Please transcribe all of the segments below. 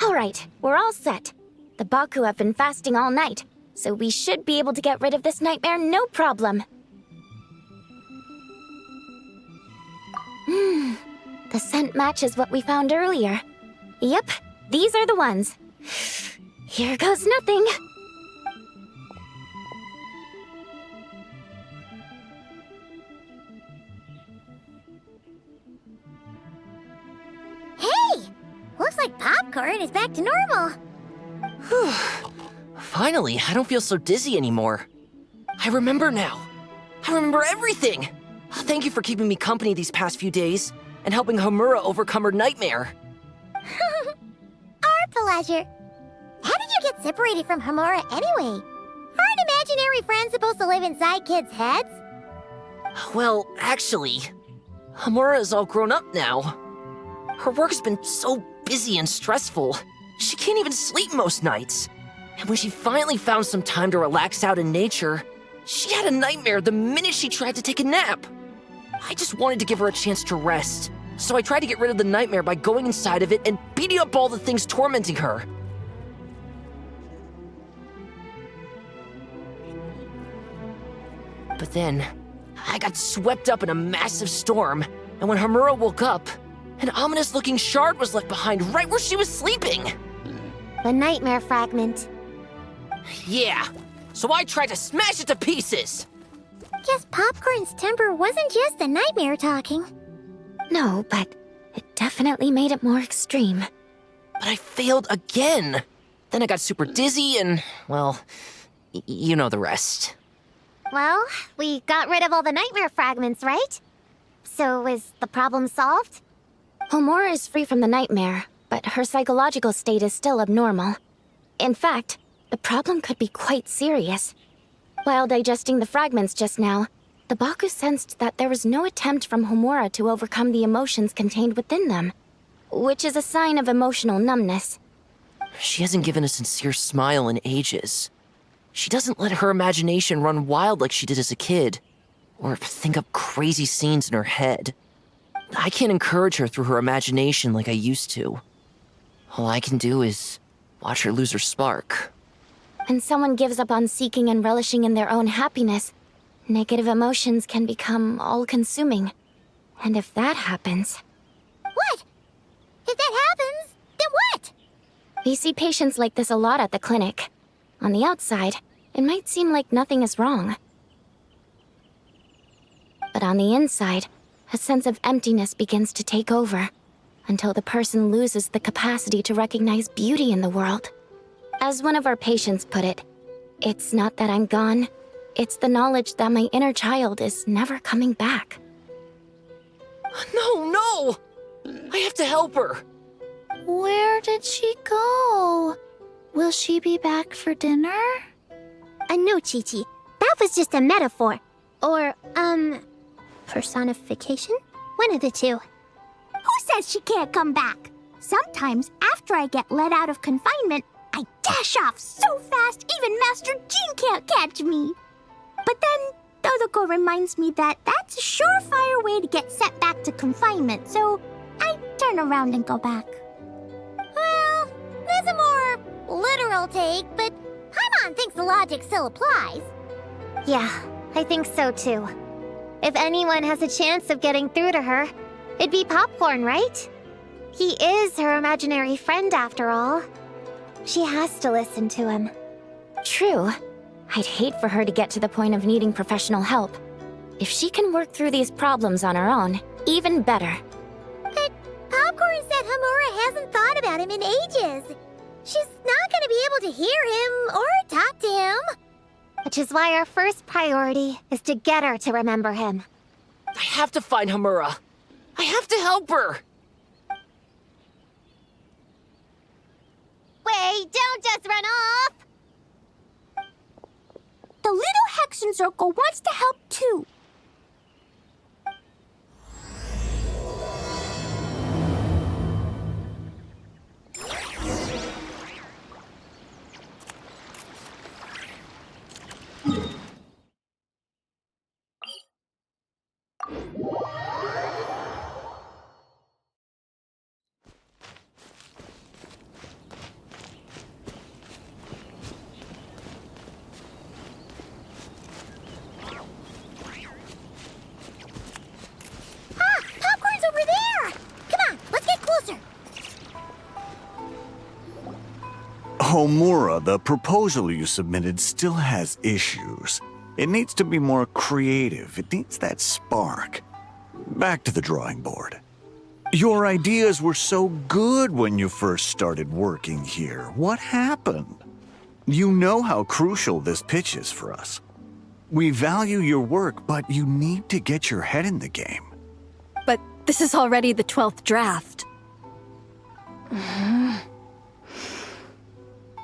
Alright, we're all set. The Baku have been fasting all night, so we should be able to get rid of this nightmare no problem. The scent matches what we found earlier. Yep, these are the ones. Here goes nothing. Hey! Looks like popcorn is back to normal. Whew. Finally, I don't feel so dizzy anymore. I remember now. I remember everything! Thank you for keeping me company these past few days, and helping Homura overcome her nightmare. Our pleasure. How did you get separated from Homura anyway? Aren't imaginary friends supposed to live inside kids' heads? Well, actually, Homura is all grown up now. Her work's been so busy and stressful, she can't even sleep most nights. And when she finally found some time to relax out in nature, she had a nightmare the minute she tried to take a nap. I just wanted to give her a chance to rest, so I tried to get rid of the nightmare by going inside of it and beating up all the things tormenting her. But then, I got swept up in a massive storm, and when Homura woke up, an ominous-looking shard was left behind right where she was sleeping. The nightmare fragment. Yeah, so I tried to smash it to pieces. Guess Popcorn's temper wasn't just the nightmare talking. No, but it definitely made it more extreme. But I failed again. Then I got super dizzy and, well, you know the rest. Well, we got rid of all the nightmare fragments, right? So is the problem solved? Homura is free from the nightmare, but her psychological state is still abnormal. In fact, the problem could be quite serious. While digesting the fragments just now, the Baku sensed that there was no attempt from Homura to overcome the emotions contained within them, which is a sign of emotional numbness. She hasn't given a sincere smile in ages. She doesn't let her imagination run wild like she did as a kid, or think up crazy scenes in her head. I can't encourage her through her imagination like I used to. All I can do is watch her lose her spark. When someone gives up on seeking and relishing in their own happiness, negative emotions can become all-consuming. And if that happens... What? If that happens, then what? We see patients like this a lot at the clinic. On the outside, it might seem like nothing is wrong. But on the inside, a sense of emptiness begins to take over, until the person loses the capacity to recognize beauty in the world. As one of our patients put it, it's not that I'm gone, it's the knowledge that my inner child is never coming back. No! I have to help her! Where did she go? Will she be back for dinner? No, Chi-Chi. That was just a metaphor. Or, personification? One of the two. Who says she can't come back? Sometimes, after I get let out of confinement, I dash off so fast even Master Jean can't catch me. But then, Todoko reminds me that that's a surefire way to get sent back to confinement, so I turn around and go back. Well, that's a more literal take, but Paimon thinks the logic still applies. Yeah, I think so too. If anyone has a chance of getting through to her, it'd be Popcorn, right? He is her imaginary friend after all. She has to listen to him. True. I'd hate for her to get to the point of needing professional help. If she can work through these problems on her own, even better. But Popcorn said Homura hasn't thought about him in ages. She's not gonna be able to hear him or talk to him. Which is why our first priority is to get her to remember him. I have to find Homura. I have to help her! Wait, don't just run off! The little Hexen Circle wants to help too. Homura, the proposal you submitted still has issues. It needs to be more creative. It needs that spark. Back to the drawing board. Your ideas were so good when you first started working here. What happened? You know how crucial this pitch is for us. We value your work, but you need to get your head in the game. But this is already the 12th draft.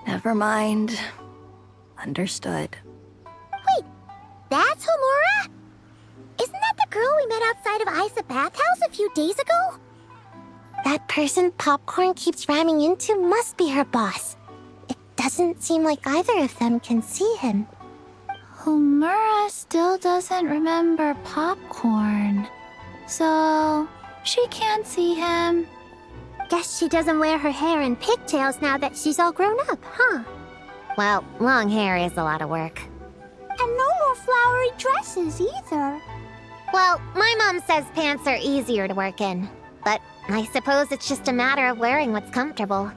Never mind. Understood. Wait, that's Homura? Isn't that the girl we met outside of Isa Bathhouse a few days ago? That person Popcorn keeps ramming into must be her boss. It doesn't seem like either of them can see him. Homura still doesn't remember Popcorn. So, she can't see him. Guess she doesn't wear her hair in pigtails now that she's all grown up, huh? Well, long hair is a lot of work. And no more flowery dresses either. Well, my mom says pants are easier to work in. But I suppose it's just a matter of wearing what's comfortable.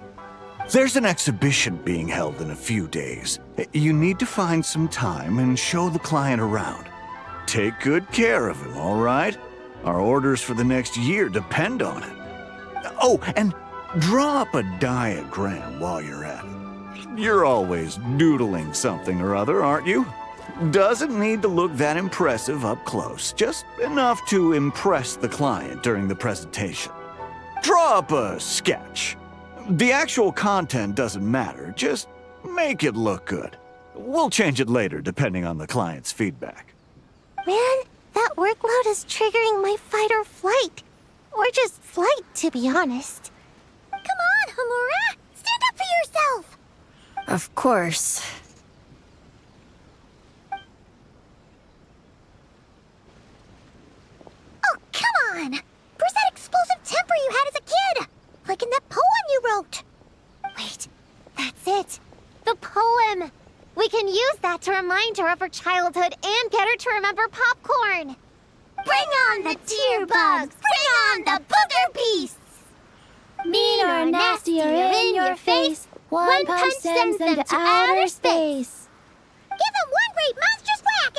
There's an exhibition being held in a few days. You need to find some time and show the client around. Take good care of him, all right? Our orders for the next year depend on it. Oh, and draw up a diagram while you're at it. You're always doodling something or other, aren't you? Doesn't need to look that impressive up close, just enough to impress the client during the presentation. Draw up a sketch. The actual content doesn't matter, just make it look good. We'll change it later depending on the client's feedback. Man, that workload is triggering my fight or flight. Or just flight, to be honest. Come on, Homura! Stand up for yourself! Of course. Oh, come on! Where's that explosive temper you had as a kid? Like in that poem you wrote. Wait, that's it. The poem. We can use that to remind her of her childhood and get her to remember Popcorn. Bring on the tear bugs! Bring on the booger beasts! Mean or nasty or in your face, one punch sends them to outer space. Give them one great monstrous whack!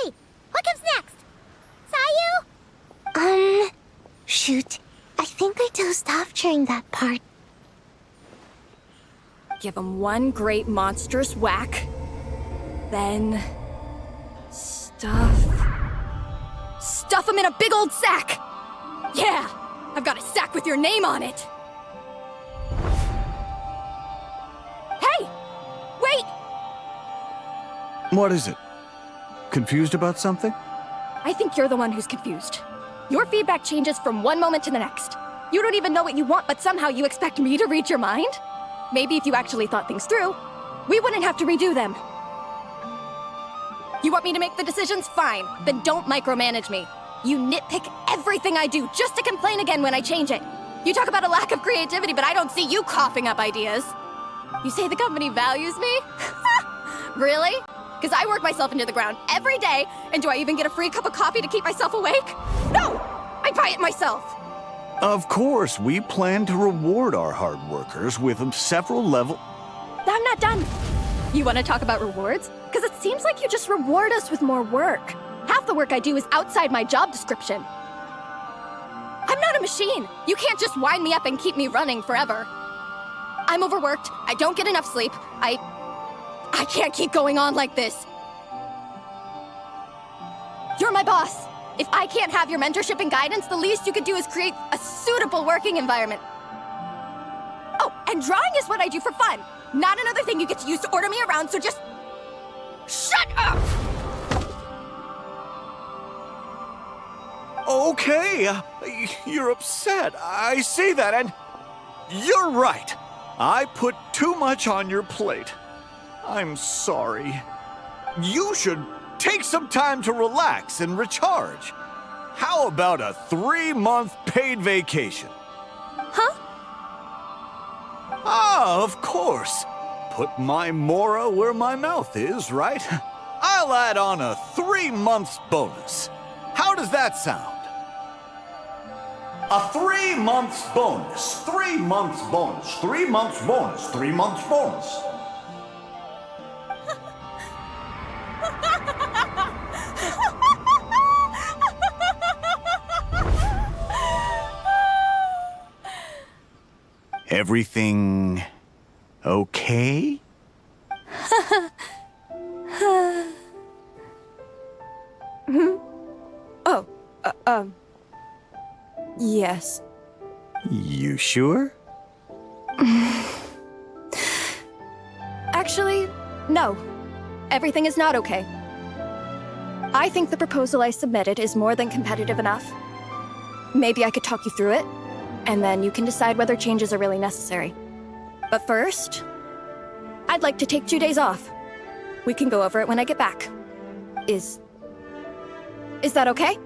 Wait, what comes next? Sayu? Shoot. I think I dozed off during that part. Give him one great monstrous whack. Then... Stuff him in a big old sack! Yeah! I've got a sack with your name on it! Hey! Wait! What is it? Confused about something? I think you're the one who's confused. Your feedback changes from one moment to the next. You don't even know what you want, but somehow you expect me to read your mind? Maybe if you actually thought things through, we wouldn't have to redo them. You want me to make the decisions? Fine. Then don't micromanage me. You nitpick everything I do just to complain again when I change it. You talk about a lack of creativity, but I don't see you coughing up ideas. You say the company values me? Really? Because I work myself into the ground every day, and do I even get a free cup of coffee to keep myself awake? No! I buy it myself! Of course, we plan to reward our hard workers with several level... I'm not done. You want to talk about rewards? Because it seems like you just reward us with more work. Half the work I do is outside my job description. I'm not a machine. You can't just wind me up and keep me running forever. I'm overworked. I don't get enough sleep. I can't keep going on like this. You're my boss. If I can't have your mentorship and guidance, the least you could do is create a suitable working environment. Oh, and drawing is what I do for fun. Not another thing you get to use to order me around, so just... shut up! Okay, you're upset. I see that, and you're right. I put too much on your plate. I'm sorry. You should take some time to relax and recharge. How about a 3-month paid vacation? Huh? Ah, of course. Put my mora where my mouth is, right? I'll add on a 3 months bonus. How does that sound? A 3 months bonus. 3 months bonus. 3 months bonus. 3 months bonus. Everything okay? Oh, yes. You sure? Actually, no. Everything is not okay. I think the proposal I submitted is more than competitive enough. Maybe I could talk you through it, and then you can decide whether changes are really necessary. But first, I'd like to take 2 days off. We can go over it when I get back. Is that okay?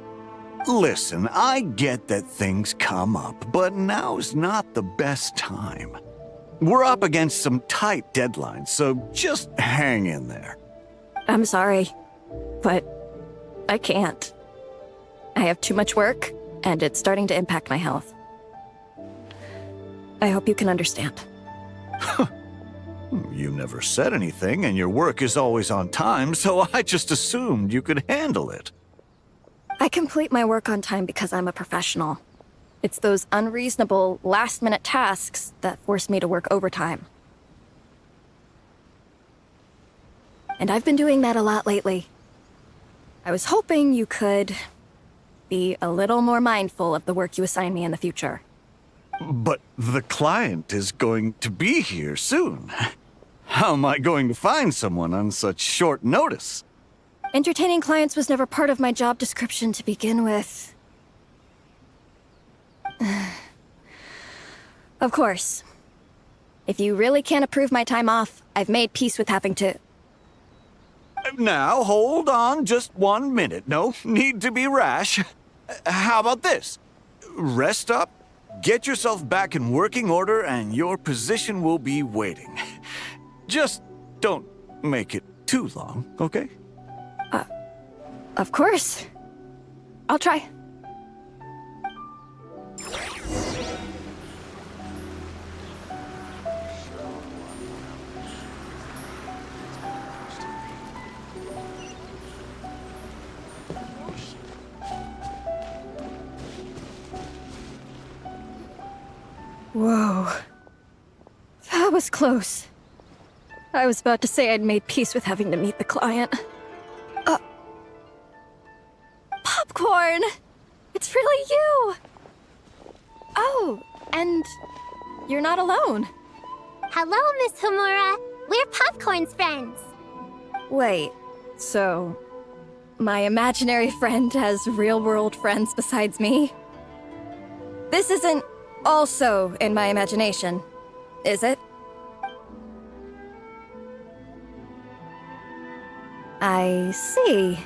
Listen, I get that things come up, but now's not the best time. We're up against some tight deadlines, so just hang in there. I'm sorry, but I can't. I have too much work, and it's starting to impact my health. I hope you can understand. You never said anything, and your work is always on time, so I just assumed you could handle it. I complete my work on time because I'm a professional. It's those unreasonable, last-minute tasks that force me to work overtime. And I've been doing that a lot lately. I was hoping you could be a little more mindful of the work you assign me in the future. But the client is going to be here soon. How am I going to find someone on such short notice? Entertaining clients was never part of my job description to begin with. Of course. If you really can't approve my time off, I've made peace with having to... Now, hold on just 1 minute. No need to be rash. How about this? Rest up, get yourself back in working order, and your position will be waiting. Just don't make it too long, okay? Of course. I'll try. Whoa. That was close. I was about to say I'd made peace with having to meet the client. Popcorn! It's really you! Oh, and you're not alone. Hello, Miss Homura. We're Popcorn's friends. Wait, so my imaginary friend has real-world friends besides me? This isn't also in my imagination, is it? I see.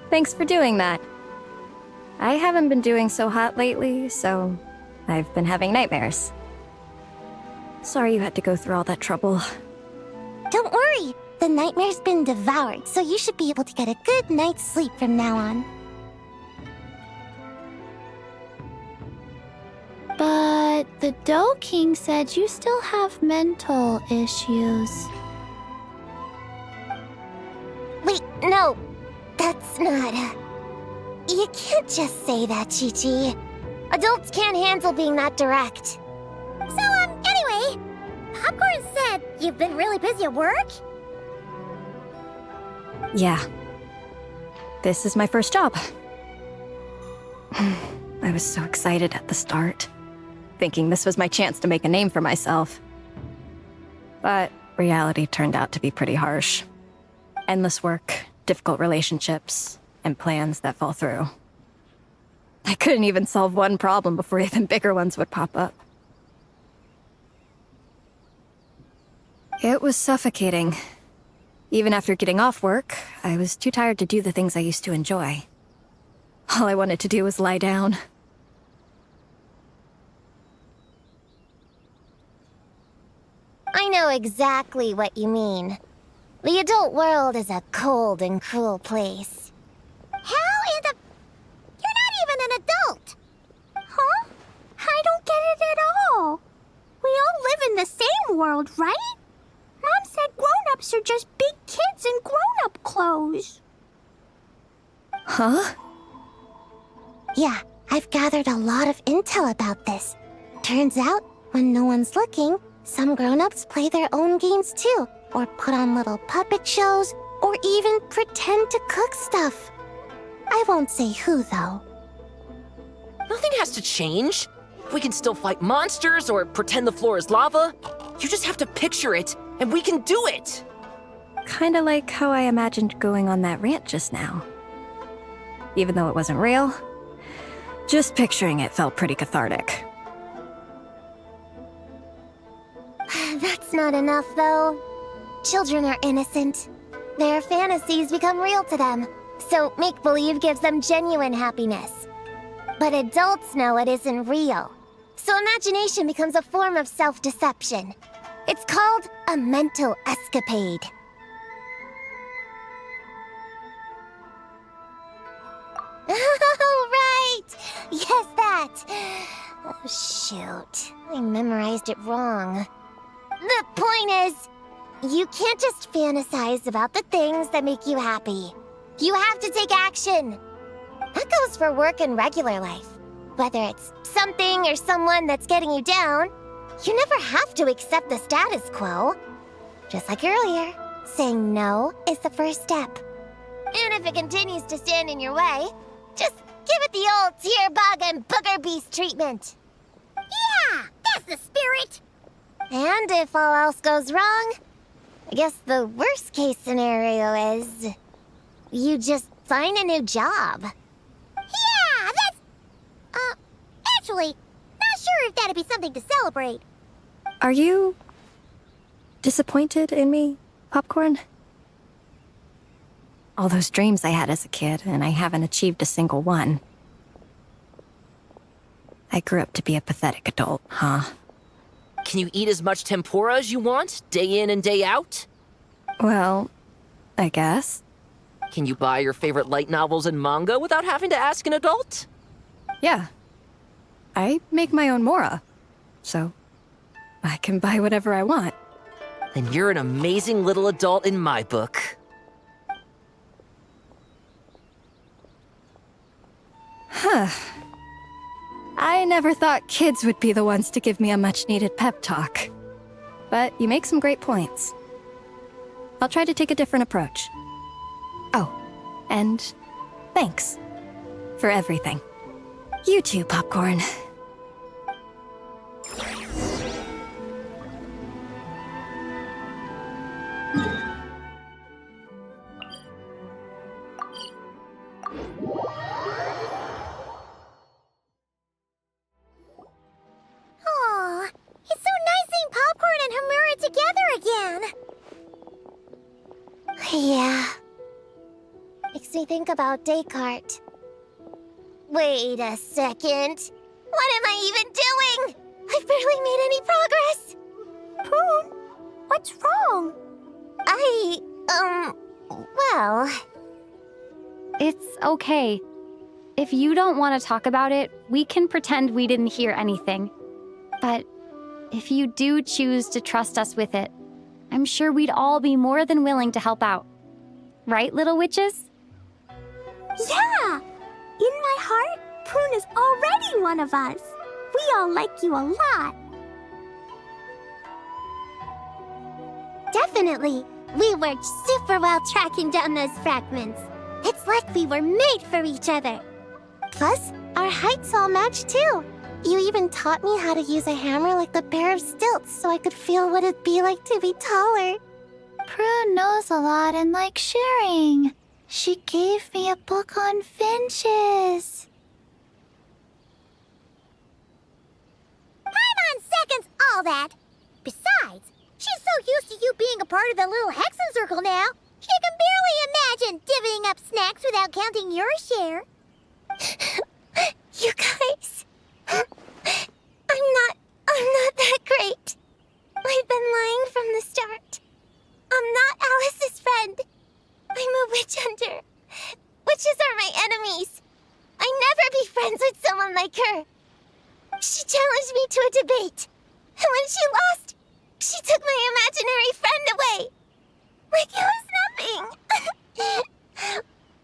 Thanks for doing that. I haven't been doing so hot lately, so I've been having nightmares. Sorry you had to go through all that trouble. Don't worry. The nightmare's been devoured, so you should be able to get a good night's sleep from now on. But the Dough King said you still have mental issues. Wait, no. That's not... You can't just say that, Chi-Chi. Adults can't handle being that direct. So, anyway, Popcorn said you've been really busy at work? Yeah. This is my first job. I was so excited at the start, thinking this was my chance to make a name for myself. But reality turned out to be pretty harsh. Endless work, difficult relationships, and plans that fall through. I couldn't even solve one problem before even bigger ones would pop up. It was suffocating. Even after getting off work, I was too tired to do the things I used to enjoy. All I wanted to do was lie down. I know exactly what you mean. The adult world is a cold and cruel place. How in the... You're not even an adult! world, right? Mom said grown-ups are just big kids in grown-up clothes. Huh? Yeah, I've gathered a lot of intel about this. Turns out, when no one's looking, some grown-ups play their own games too, or put on little puppet shows, or even pretend to cook stuff. I won't say who, though. Nothing has to change. We can still fight monsters or pretend the floor is lava. You just have to picture it, and we can do it! Kinda like how I imagined going on that rant just now. Even though it wasn't real, just picturing it felt pretty cathartic. That's not enough, though. Children are innocent. Their fantasies become real to them, so make-believe gives them genuine happiness. But adults know it isn't real, so imagination becomes a form of self-deception. It's called a mental escapade. Oh, right! Yes, that! Oh, shoot. I memorized it wrong. The point is, you can't just fantasize about the things that make you happy. You have to take action. That goes for work and regular life. Whether it's something or someone that's getting you down, you never have to accept the status quo. Just like earlier, saying no is the first step. And if it continues to stand in your way, just give it the old tear bug and booger beast treatment. Yeah, that's the spirit. And if all else goes wrong, I guess the worst case scenario is you just find a new job. Yeah, that's... actually, not sure if that'd be something to celebrate. Are you disappointed in me, Popcorn? All those dreams I had as a kid, and I haven't achieved a single one. I grew up to be a pathetic adult, huh? Can you eat as much tempura as you want, day in and day out? Well, I guess. Can you buy your favorite light novels and manga without having to ask an adult? Yeah. I make my own mora, so I can buy whatever I want. Then you're an amazing little adult in my book. I never thought kids would be the ones to give me a much-needed pep talk. But you make some great points. I'll try to take a different approach. Oh, and thanks for everything. You too, Popcorn. Aw, it's so nice seeing Popcorn and Hamura together again. Yeah. Makes me think about Descartes. Wait a second. What am I even doing? I've barely made any progress. Prune, what's wrong? Well... It's okay. If you don't want to talk about it, we can pretend we didn't hear anything. But if you do choose to trust us with it, I'm sure we'd all be more than willing to help out. Right, little witches? Yeah! In my heart, Prune is already one of us. We all like you a lot. Definitely. We worked super well tracking down those fragments. It's like we were made for each other. Plus, our heights all match too. You even taught me how to use a hammer like the Bear of Stilts so I could feel what it'd be like to be taller. Prune knows a lot and likes sharing. She gave me a book on finches. Time on seconds, all that. Besides, she's so used to you being a part of the little Hexen Circle now, she can barely imagine divvying up snacks without counting your share. You guys, I'm not that great. I've been lying from the start. I'm not Alice's friend. I'm a witch hunter. Witches are my enemies. I'd never be friends with someone like her. She challenged me to a debate, and when she lost, She took my imaginary friend away! Like it was nothing!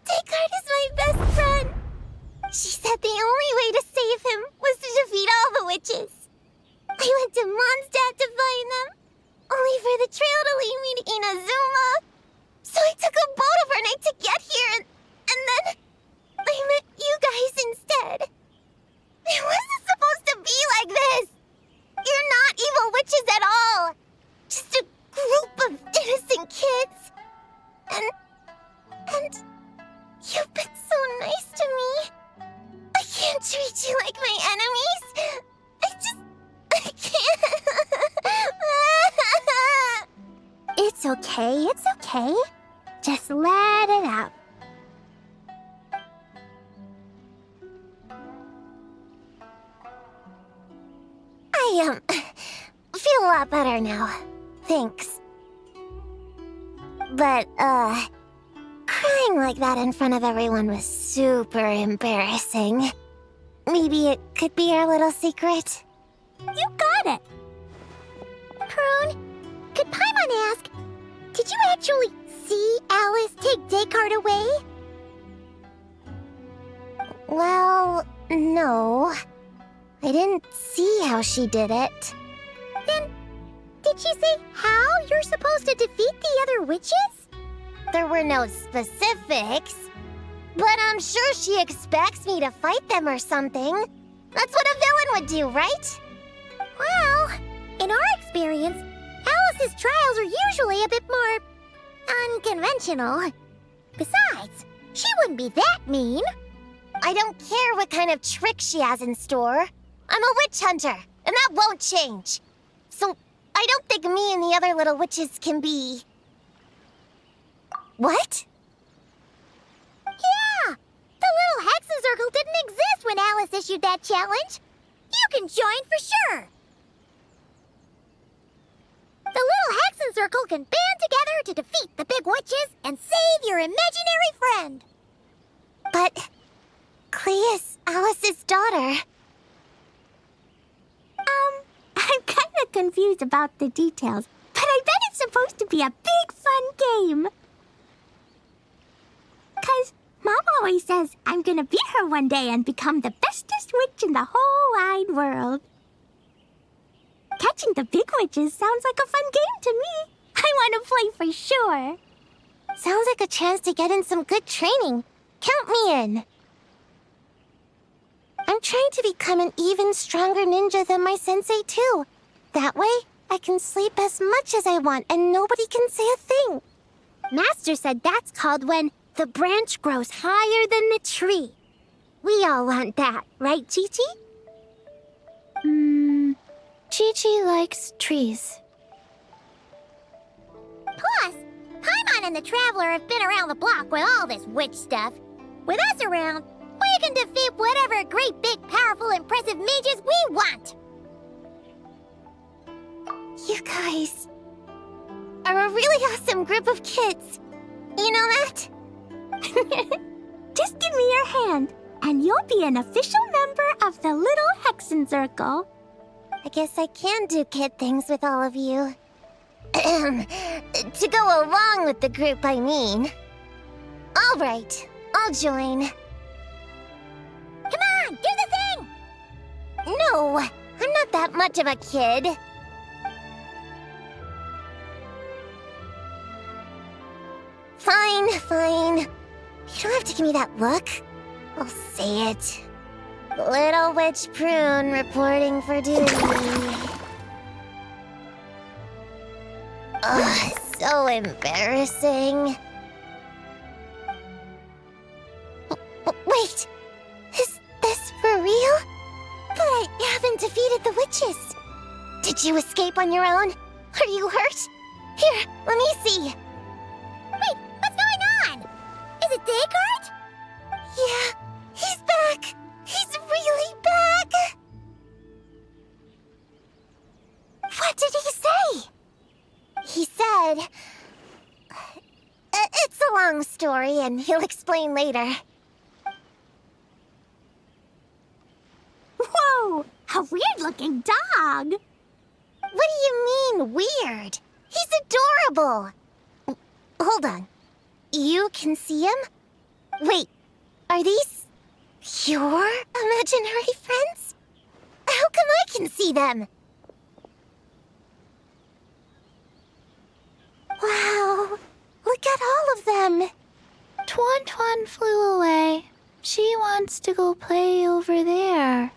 Descartes is my best friend! She said the only way to save him was to defeat all the witches. I went to Mondstadt to find them, only for the trail to lead me to Inazuma. So I took a boat overnight to get here, and then I met you guys instead. It wasn't supposed to be like this. You're not evil witches at all. Just a group of innocent kids. And you've been so nice to me. I can't treat you like my enemies. I can't. It's okay. Just let it out. I feel a lot better now. Thanks. But, crying like that in front of everyone was super embarrassing. Maybe it could be our little secret? You got it. Prune, could Paimon ask, did you actually see Alice take Descartes away? Well, no. I didn't see how she did it. Then, did she say how you're supposed to defeat the other witches? There were no specifics. But I'm sure she expects me to fight them or something. That's what a villain would do, right? Well, in our experience, Alice's trials are usually a bit more unconventional. Besides, she wouldn't be that mean. I don't care what kind of trick she has in store. I'm a witch hunter, and that won't change. So, I don't think me and the other little witches can be... What? Yeah! The little Hexen Circle didn't exist when Alice issued that challenge. You can join for sure. The little Hexen Circle can band together to defeat the big witches and save your imaginary friend. But... Clea is Alice's daughter. I'm kind of confused about the details, but I bet it's supposed to be a big fun game. 'Cause Mom always says I'm gonna beat her one day and become the bestest witch in the whole wide world. Catching the big witches sounds like a fun game to me. I want to play for sure. Sounds like a chance to get in some good training. Count me in. I'm trying to become an even stronger ninja than my sensei, too. That way, I can sleep as much as I want and nobody can say a thing. Master said that's called when the branch grows higher than the tree. We all want that, right, Chi-Chi? Chi-Chi likes trees. Plus, Paimon and the Traveler have been around the block with all this witch stuff. With us around, we can defeat whatever great, big, powerful, impressive mages we want. You guys are a really awesome group of kids. You know that? Just give me your hand, and you'll be an official member of the Little Hexen Circle. I guess I can do kid things with all of you. To go along with the group, I mean. All right, I'll join. Come on, do the thing! No, I'm not that much of a kid. Fine. You don't have to give me that look. I'll say it. Little Witch Prune reporting for duty. Ugh, so embarrassing. Wait, is this for real? But I haven't defeated the witches. Did you escape on your own? Are you hurt? Here, let me see. Wait, what's going on? Is it Descartes? Yeah, he's back. He's really back. What did he say? He said... It's a long story, and he'll explain later. Whoa, a weird-looking dog. What do you being weird. He's adorable. Hold on. You can see him? Wait, are these your imaginary friends? How come I can see them? Wow, look at all of them. Tuan Tuan flew away. She wants to go play over there.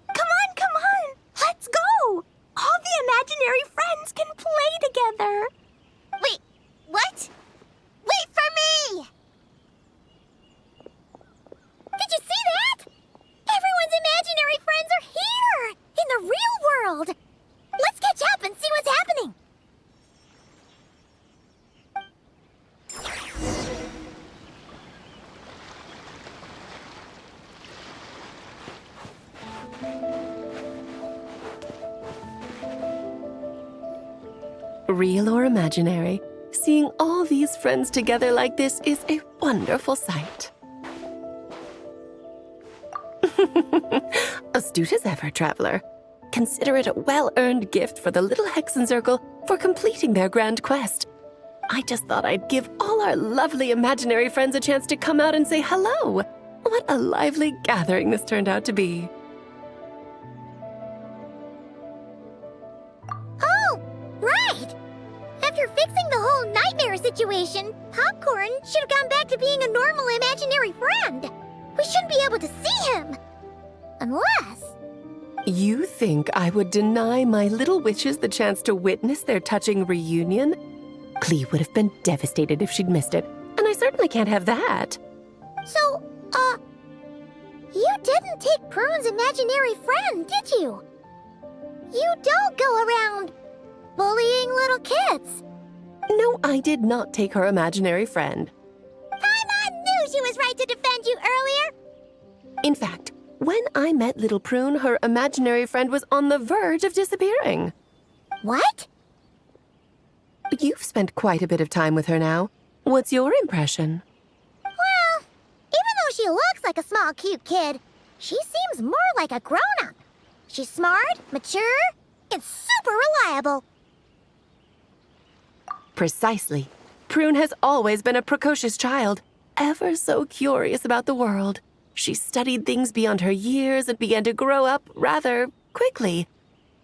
Come on! Let's go! All the imaginary friends can play together. Wait, what? Wait for me! Did you see that? Everyone's imaginary friends are here! In the real world! Let's catch up and see what's happening! Real or imaginary, seeing all these friends together like this is a wonderful sight. Astute as ever, traveler. Consider it a well-earned gift for the little Hexencircle for completing their grand quest. I just thought I'd give all our lovely imaginary friends a chance to come out and say hello. What a lively gathering this turned out to be. Oh, right! After fixing the whole nightmare situation, Popcorn should have gone back to being a normal imaginary friend. We shouldn't be able to see him. Unless... You think I would deny my little witches the chance to witness their touching reunion? Clee would have been devastated if she'd missed it, and I certainly can't have that. So, you didn't take Prune's imaginary friend, did you? You don't go around bullying little kids. No, I did not take her imaginary friend. Paimon knew she was right to defend you earlier. In fact, when I met little Prune, her imaginary friend was on the verge of disappearing. What? You've spent quite a bit of time with her now. What's your impression? Well, even though she looks like a small, cute kid, she seems more like a grown-up. She's smart, mature, and super reliable. Precisely. Prune has always been a precocious child, ever so curious about the world. She studied things beyond her years and began to grow up rather quickly.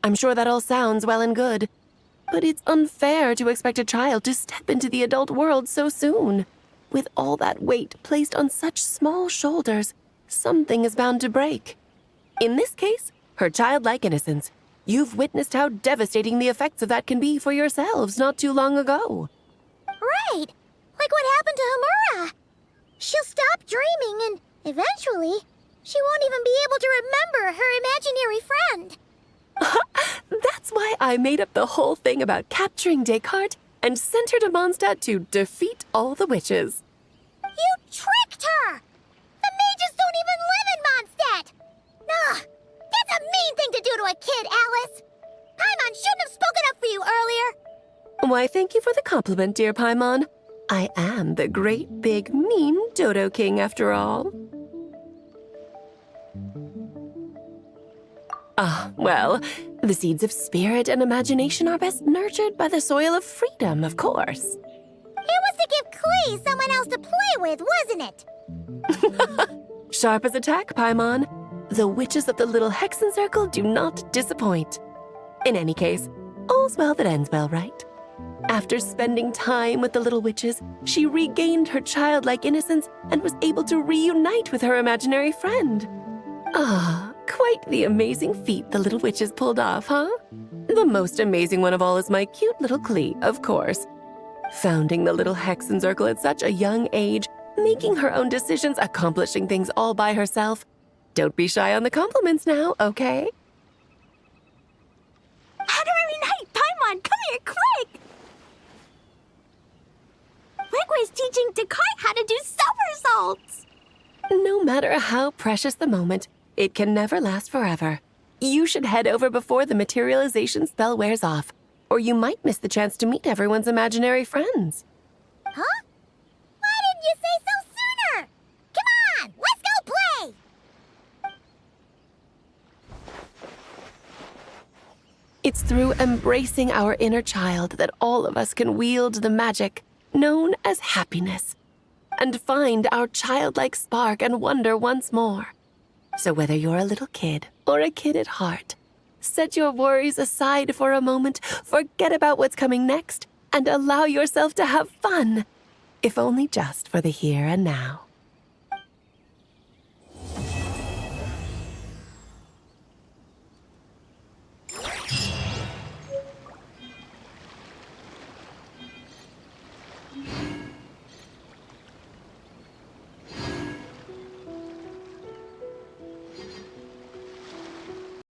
I'm sure that all sounds well and good, but it's unfair to expect a child to step into the adult world so soon. With all that weight placed on such small shoulders, something is bound to break. In this case, her childlike innocence. You've witnessed how devastating the effects of that can be for yourselves not too long ago. Right, like what happened to Hamura. She'll stop dreaming and eventually, she won't even be able to remember her imaginary friend. That's why I made up the whole thing about capturing Descartes and sent her to Mondstadt to defeat all the witches. You tricked her! The mages don't even live in Mondstadt! Ugh, that's a mean thing to do to a kid, Alice! Paimon shouldn't have spoken up for you earlier! Why, thank you for the compliment, dear Paimon. I am the great, big, mean Dodo King, after all. Well, the seeds of spirit and imagination are best nurtured by the soil of freedom, of course. It was to give Clee someone else to play with, wasn't it? Sharp as a tack, Paimon. The witches of the little Hexencircle do not disappoint. In any case, all's well that ends well, right? After spending time with the little witches, she regained her childlike innocence and was able to reunite with her imaginary friend. Quite the amazing feat the little witches pulled off, huh? The most amazing one of all is my cute little Clee, of course. Founding the little Hexencircle at such a young age, making her own decisions, accomplishing things all by herself. Don't be shy on the compliments now, okay? How do I reunite? Paimon, come here, quick! Liquid's teaching Descartes how to do somersaults! No matter how precious the moment, it can never last forever. You should head over before the materialization spell wears off, or you might miss the chance to meet everyone's imaginary friends. Huh? Why didn't you say so sooner? Come on, let's go play! It's through embracing our inner child that all of us can wield the magic known as happiness and find our childlike spark and wonder once more. So whether you're a little kid or a kid at heart, set your worries aside for a moment, forget about what's coming next, and allow yourself to have fun, if only just for the here and now.